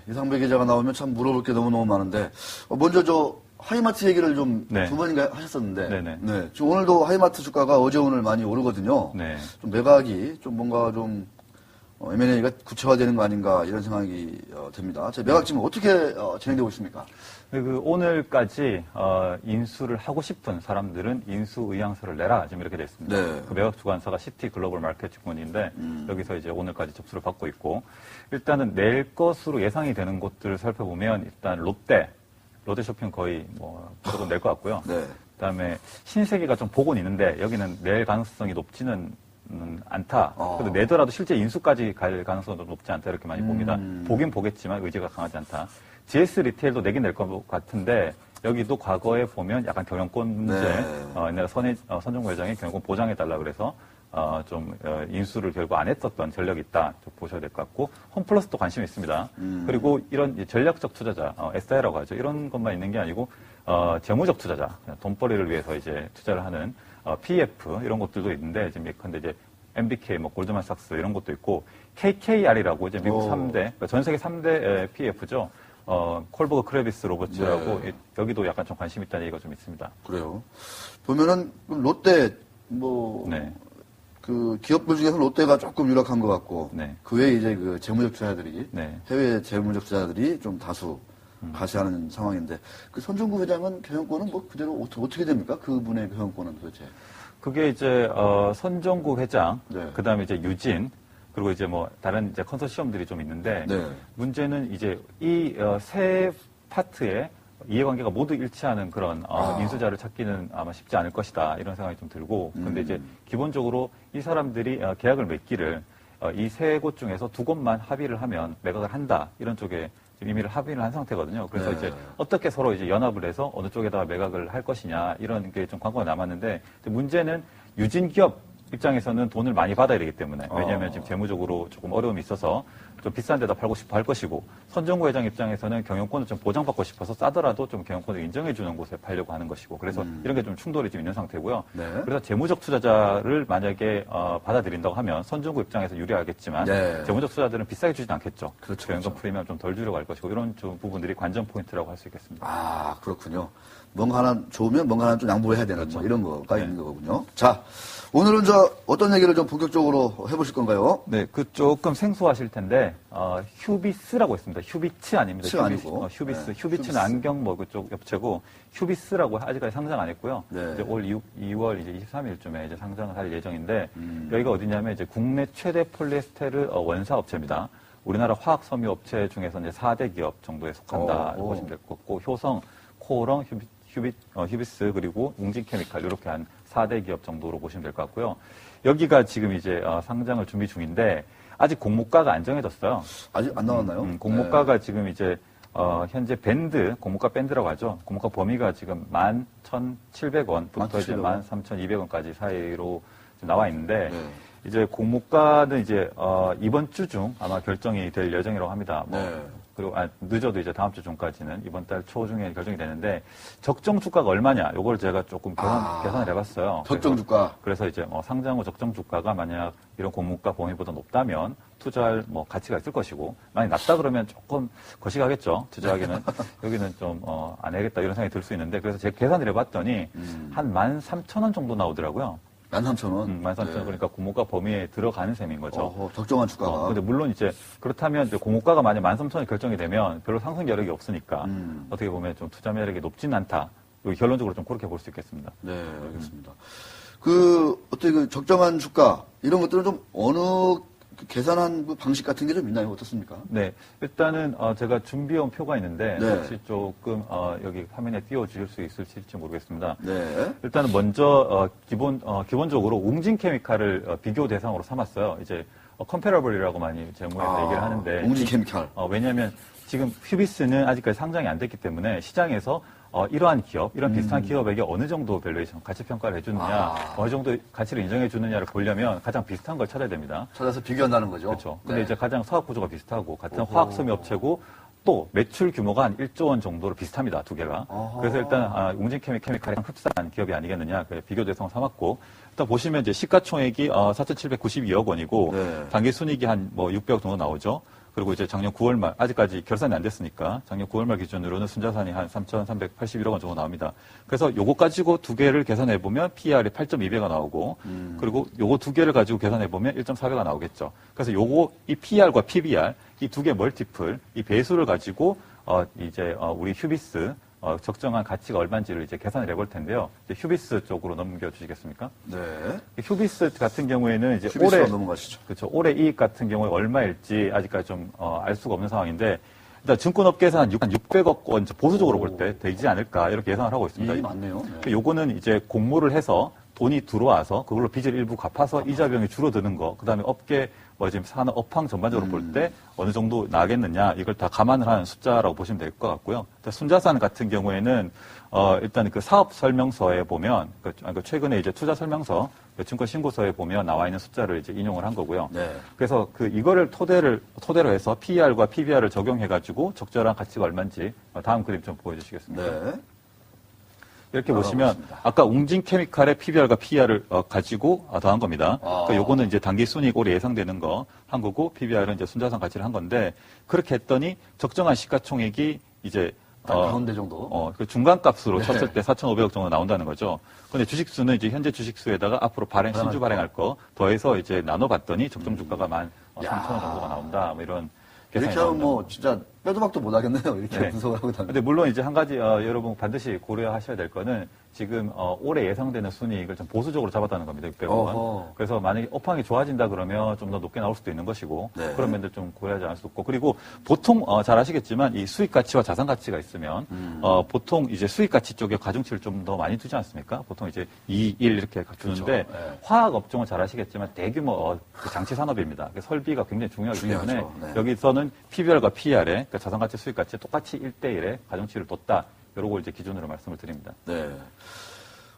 이상배 기자가 나오면 참 물어볼 게 너무너무 많은데, 먼저 하이마트 얘기를 좀 네. 두 번인가 하셨었는데, 네네. 네. 지금 오늘도 하이마트 주가가 어제 오늘 많이 오르거든요. 네. 좀 매각이 좀 뭔가 좀 M&A가 구체화되는 거 아닌가 이런 생각이 듭니다. 제 매각 지금 어떻게 진행되고 있습니까? 오늘까지 인수를 하고 싶은 사람들은 인수 의향서를 내라 지금 이렇게 돼 있습니다. 네. 그 매각 주관사가 시티 글로벌 마켓 증권인데 여기서 이제 오늘까지 접수를 받고 있고 일단은 낼 것으로 예상이 되는 곳들을 살펴보면 일단 롯데쇼핑 거의 무조건 낼 것 같고요. 네. 그다음에 신세계가 좀 보고는 있는데 여기는 낼 가능성이 높지는 않다. 그래도 내더라도 실제 인수까지 갈 가능성도 높지 않다 이렇게 많이 봅니다. 보긴 보겠지만 의지가 강하지 않다. GS 리테일도 내긴 낼 것 같은데 여기도 과거에 보면 약간 경영권 문제, 옛날에 선정구 회장이 경영권 보장해달라 그래서 인수를 결국 안 했었던 전력이 있다. 좀 보셔야 될 것 같고 홈플러스도 관심이 있습니다. 그리고 이런 전략적 투자자, SI라고 하죠. 이런 것만 있는 게 아니고 재무적 투자자, 돈벌이를 위해서 이제 투자를 하는 PF 이런 것들도 있는데 지금 예컨대 이제 MBK, 골드만삭스 이런 것도 있고 KKR이라고 이제 미국 3대, 그러니까 전 세계 3대 PF죠. 콜버그 크레비스 로버츠라고 여기도 약간 좀 관심 있다는 얘기가 좀 있습니다. 그래요. 보면은 롯데 그 기업들 중에서 롯데가 조금 유력한 것 같고 그 외에 이제 그 재무적 투자자들이 해외 재무적 투자자들이 좀 다수 가시하는 상황인데 그 손정구 회장은 경영권은 그대로 어떻게 됩니까? 그분의 경영권은 도대체? 그게 이제 손정구 회장, 그다음에 이제 유진 그리고 이제 다른 이제 컨소시엄들이 좀 있는데 문제는 이제 이 세 파트의 이해관계가 모두 일치하는 그런 인수자를 찾기는 아마 쉽지 않을 것이다 이런 생각이 좀 들고 근데 이제 기본적으로 이 사람들이 계약을 맺기를 이 세 곳 중에서 두 곳만 합의를 하면 매각을 한다 이런 쪽에 지금 이미 합의를 한 상태거든요. 그래서 이제 어떻게 서로 이제 연합을 해서 어느 쪽에다가 매각을 할 것이냐 이런 게 좀 관건이 남았는데 문제는 유진 기업 입장에서는 돈을 많이 받아야 되기 때문에 왜냐하면 지금 재무적으로 조금 어려움이 있어서 좀 비싼 데다 팔고 싶어 할 것이고 손정구 회장 입장에서는 경영권을 좀 보장받고 싶어서 싸더라도 좀 경영권을 인정해 주는 곳에 팔려고 하는 것이고 그래서 이런 게 좀 충돌이 좀 있는 상태고요. 그래서 재무적 투자자를 만약에 받아들인다고 하면 손정구 입장에서 유리하겠지만 재무적 투자자들은 비싸게 주진 않겠죠. 그렇죠. 경영권 프리미엄 좀 덜 주려고 할 것이고 이런 좀 부분들이 관전 포인트라고 할 수 있겠습니다. 아 그렇군요. 뭔가 하나 좋으면 뭔가 하나 좀 양보해야 되는 이런 거가 있는 거군요. 자. 오늘은 어떤 얘기를 좀 본격적으로 해보실 건가요? 네, 조금 생소하실 텐데, 휴비스라고 있습니다. 휴비츠 아닙니다. 아니고. 휴비스. 휴비츠는 안경 그쪽 업체고, 휴비스라고 아직까지 상장 안 했고요. 이제 올 2월 이제 23일쯤에 이제 상장을 할 예정인데, 여기가 어디냐면 이제 국내 최대 폴리에스테르 원사 업체입니다. 우리나라 화학 섬유 업체 중에서 이제 4대 기업 정도에 속한다. 보시면 될 것 같고, 효성, 코오롱, 휴비스, 그리고 웅진케미칼, 이렇게 한 4대 기업 정도로 보시면 될 것 같고요. 여기가 지금 이제 상장을 준비 중인데 아직 공모가가 안 정해졌어요. 아직 안 나왔나요? 공모가가 지금 이제 현재 공모가 밴드라고 하죠. 공모가 범위가 지금 11,700원부터 이제 13,200원까지 사이로 나와 있는데 이제 공모가는 이제 이번 주 중 아마 결정이 될 예정이라고 합니다. 그리고 늦어도 이제 다음 주 중까지는 이번 달 초 중에 결정이 되는데 적정 주가가 얼마냐? 요걸 제가 조금 계산을 해봤어요. 적정 주가. 그래서 이제 상장 후 적정 주가가 만약 이런 공모가 범위보다 높다면 투자할 가치가 있을 것이고 만약 낮다 그러면 조금 거시가겠죠. 투자하기는 여기는 좀 안 해야겠다 이런 생각이 들 수 있는데 그래서 제가 계산을 해봤더니 한 13,000원 정도 나오더라고요. 13,000원? 13,000원. 그러니까 공모가 범위에 들어가는 셈인 거죠. 적정한 주가가. 근데 물론 이제 그렇다면 이제 공모가가 만약 13,000원이 결정이 되면 별로 상승 여력이 없으니까 어떻게 보면 좀 투자 매력이 높지는 않다. 결론적으로 좀 그렇게 볼 수 있겠습니다. 네, 알겠습니다. 어떻게 적정한 주가 이런 것들은 좀 어느 계산한 방식 같은 게 좀 있나요? 어떻습니까? 네. 일단은, 제가 준비해온 표가 있는데, 혹시 조금, 여기 화면에 띄워주실 수 있을지 모르겠습니다. 네. 일단은 먼저, 기본적으로 웅진 케미칼을 비교 대상으로 삼았어요. 이제, 컴패러블이라고 많이 제목에서 얘기를 하는데. 웅진 케미칼. 왜냐면 지금 휴비스는 아직까지 상장이 안 됐기 때문에 시장에서 이러한 기업, 이런 비슷한 기업에게 어느 정도 밸류에이션, 가치 평가를 해주느냐, 어느 정도 가치를 인정해 주느냐를 보려면 가장 비슷한 걸 찾아야 됩니다. 찾아서 비교한다는 거죠. 그렇죠. 근데 이제 가장 사업 구조가 비슷하고 같은 화학 섬유 업체고 또 매출 규모가 한 1조 원 정도로 비슷합니다. 두 개가. 그래서 일단 웅진 케미칼이 흡사한 기업이 아니겠느냐, 비교 대상을 삼았고 일단 보시면 이제 시가총액이 4,792억 원이고 단기 순이익이 한 600억 정도 나오죠. 그리고 이제 작년 9월 말, 아직까지 결산이 안 됐으니까 작년 9월 말 기준으로는 순자산이 한 3,381억 원 정도 나옵니다. 그래서 요거 가지고 두 개를 계산해 보면 PER이 8.2배가 나오고, 그리고 요거 두 개를 가지고 계산해 보면 1.4배가 나오겠죠. 그래서 요거 이 PER과 PBR 이 두 개 멀티플, 이 배수를 가지고 우리 휴비스 적정한 가치가 얼마인지를 이제 계산을 해볼 텐데요. 이제 휴비스 쪽으로 넘겨주시겠습니까? 네. 휴비스 같은 경우에는 이제 올해 넘어가시죠. 그렇죠. 올해 이익 같은 경우에 얼마일지 아직까지 좀 알 수가 없는 상황인데 일단 증권업계에서 한 600억 원 보수적으로 볼 때 되지 않을까 이렇게 예상을 하고 있습니다. 이익이 많네요. 네. 요거는 이제 공모를 해서 돈이 들어와서 그걸로 빚을 일부 갚아서 이자 비용이 줄어드는 거, 그다음에 업계 지금 산업 업황 전반적으로 볼 때 어느 정도 나겠느냐 이걸 다 감안을 하는 숫자라고 보시면 될 것 같고요. 순자산 같은 경우에는 일단 그 사업 설명서에 보면 최근에 이제 투자 설명서 증권 신고서에 보면 나와 있는 숫자를 이제 인용을 한 거고요. 네. 그래서 이거를 토대로 해서 PER과 PBR을 적용해 가지고 적절한 가치가 얼마인지 다음 그림 좀 보여주시겠습니까? 네. 이렇게 보시면 아까 웅진 케미칼의 PBR과 PER을 가지고 더한 겁니다. 그러니까 요거는 이제 단기 순이익 올해 예상되는 거 한 거고 PBR은 이제 순자산 가치를 한 건데 그렇게 했더니 적정한 시가총액이 이제 가운데 정도. 그 중간값으로 네. 쳤을 때 4,500억 정도 나온다는 거죠. 근데 주식수는 이제 현재 주식수에다가 앞으로 신주 발행할 거 더해서 이제 나눠봤더니 적정 주가가 13,000원 정도가 나온다. 뭐 이런 계산이 이렇게 하면 나온다. 진짜 빼도 박도 못 하겠네요. 이렇게 네. 분석을 하고 다니면. 근데 물론 이제 한 가지 여러분 반드시 고려하셔야 될 거는 지금 올해 예상되는 순이익을 좀 보수적으로 잡았다는 겁니다. 600억 원. 그래서 만약에 업황이 좋아진다 그러면 좀 더 높게 나올 수도 있는 것이고 네. 그런 면들 좀 고려하지 않을 수 없고 그리고 보통 잘 아시겠지만 이 수익 가치와 자산 가치가 있으면 보통 이제 수익 가치 쪽에 가중치를 좀 더 많이 두지 않습니까? 보통 이제 2, 1 이렇게 두는데 그렇죠. 네. 화학 업종은 잘 아시겠지만 대규모 장치 산업입니다. 설비가 굉장히 중요하기 때문에 네. 여기서는 PBR과 PER에 그러니까 자산 가치 수익 가치 똑같이 1대1에 가중치를 뒀다. 요걸 이제 기준으로 말씀을 드립니다. 네.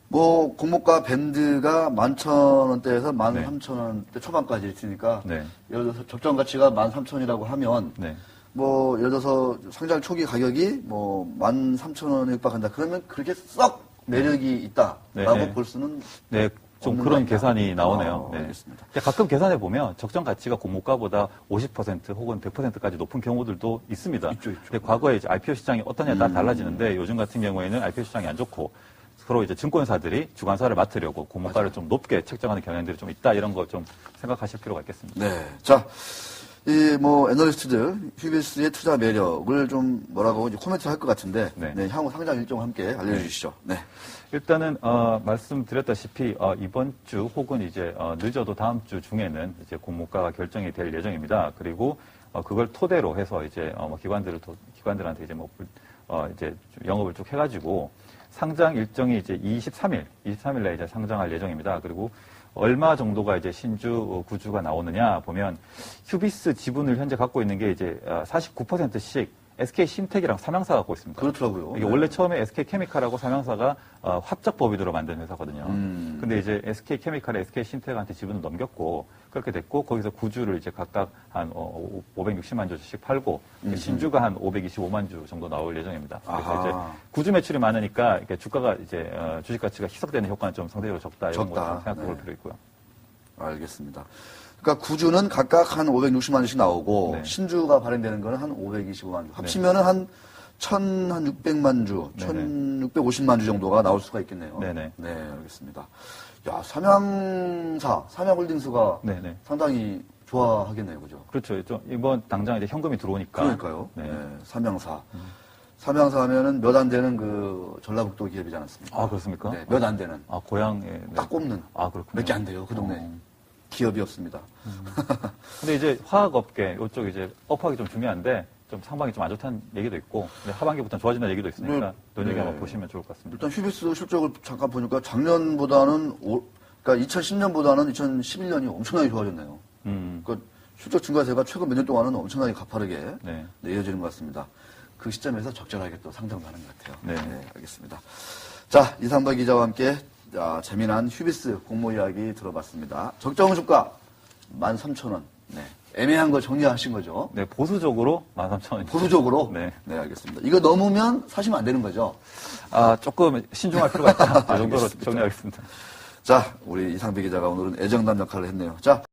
뭐 공모가 밴드가 11,000원대에서 13,000원대 초반까지 있으니까 네. 예를 들어서 적정 가치가 13,000원이라고 하면 네. 뭐 예를 들어서 상장 초기 가격이 뭐 13,000원에 육박한다. 그러면 그렇게 썩 매력이 있다라고 네. 볼 수는 네. 좀 그런 계산이 나오네요. 네. 알겠습니다. 가끔 계산해 보면 적정 가치가 공모가보다 50% 혹은 100%까지 높은 경우들도 있습니다. 있죠. 근데 과거에 이제 IPO 시장이 어떠냐에 따라 달라지는데 요즘 같은 경우에는 IPO 시장이 안 좋고 서로 이제 증권사들이 주관사를 맡으려고 공모가를 좀 높게 책정하는 경향들이 좀 있다 이런 거 좀 생각하실 필요가 있겠습니다. 네. 자, 이 뭐 애널리스트들 휴비스의 투자 매력을 좀 뭐라고 이제 코멘트를 할 것 같은데 네. 네, 향후 상장 일정을 함께 알려주시죠. 네. 일단은 말씀드렸다시피 이번 주 혹은 이제 늦어도 다음 주 중에는 이제 공모가가 결정이 될 예정입니다. 그리고 그걸 토대로 해서 이제 기관들한테 이제 이제 영업을 쭉 해가지고 상장 일정이 이제 23일에 이제 상장할 예정입니다. 그리고 얼마 정도가 이제 신주 구주가 나오느냐 보면 휴비스 지분을 현재 갖고 있는 게 이제 49%씩 SK 신텍이랑 삼양사 갖고 있습니다. 그렇더라고요. 이게 원래 처음에 SK 케미칼하고 삼양사가 합작 법인으로 만든 회사거든요. 근데 이제 SK 케미칼에 SK 신텍한테 지분을 넘겼고 그렇게 됐고 거기서 구주를 이제 각각 한 560만 주씩 팔고 신주가 한 525만 주 정도 나올 예정입니다. 그래서 이제 구주 매출이 많으니까 주가가 이제 주식 가치가 희석되는 효과는 좀 상대적으로 적다 이런 거 생각해 볼 필요 있고요. 알겠습니다. 그러니까 구주는 각각 한 560만 주씩 나오고 네. 신주가 발행되는 거는 한 525만 주. 합치면은 한 1,600만 주, 1,650만 주 정도가 나올 수가 있겠네요. 네네. 네, 알겠습니다. 야, 삼양홀딩스가 네네. 상당히 좋아하겠네요, 그죠? 그렇죠. 이번 당장 이제 현금이 들어오니까. 그러니까요. 네. 삼양사. 삼양사 하면은 몇 안 되는 그 전라북도 기업이지 않았습니까? 아, 그렇습니까? 네, 몇 안 되는. 고향에. 네. 딱 꼽는. 그렇군요. 몇 개 안 돼요, 그 동네. 기업이었습니다. 근데 이제 화학업계, 이쪽 이제 업황이 좀 중요한데, 좀 상방이 좀 안 좋다는 얘기도 있고, 근데 하반기부터는 좋아진다는 얘기도 있으니까, 논의가 한번 보시면 좋을 것 같습니다. 일단 휴비스 실적을 잠깐 보니까 작년보다는, 그러니까 2010년보다는 2011년이 엄청나게 좋아졌네요. 그러니까 실적 증가세가 최근 몇 년 동안은 엄청나게 가파르게 이어지는 것 같습니다. 그 시점에서 적절하게 또 상장도 하는 것 같아요. 네, 알겠습니다. 자, 이상박 기자와 함께 재미난 휴비스 공모 이야기 들어봤습니다. 적정 주가 13,000원. 네. 애매한 거 정리하신 거죠? 네, 보수적으로 13,000원. 보수적으로? 네. 네, 알겠습니다. 이거 넘으면 사시면 안 되는 거죠? 조금 신중할 필요가 있다. 이 정도로 정리하겠습니다. 자, 우리 이상배 기자가 오늘은 애정남 역할을 했네요. 자.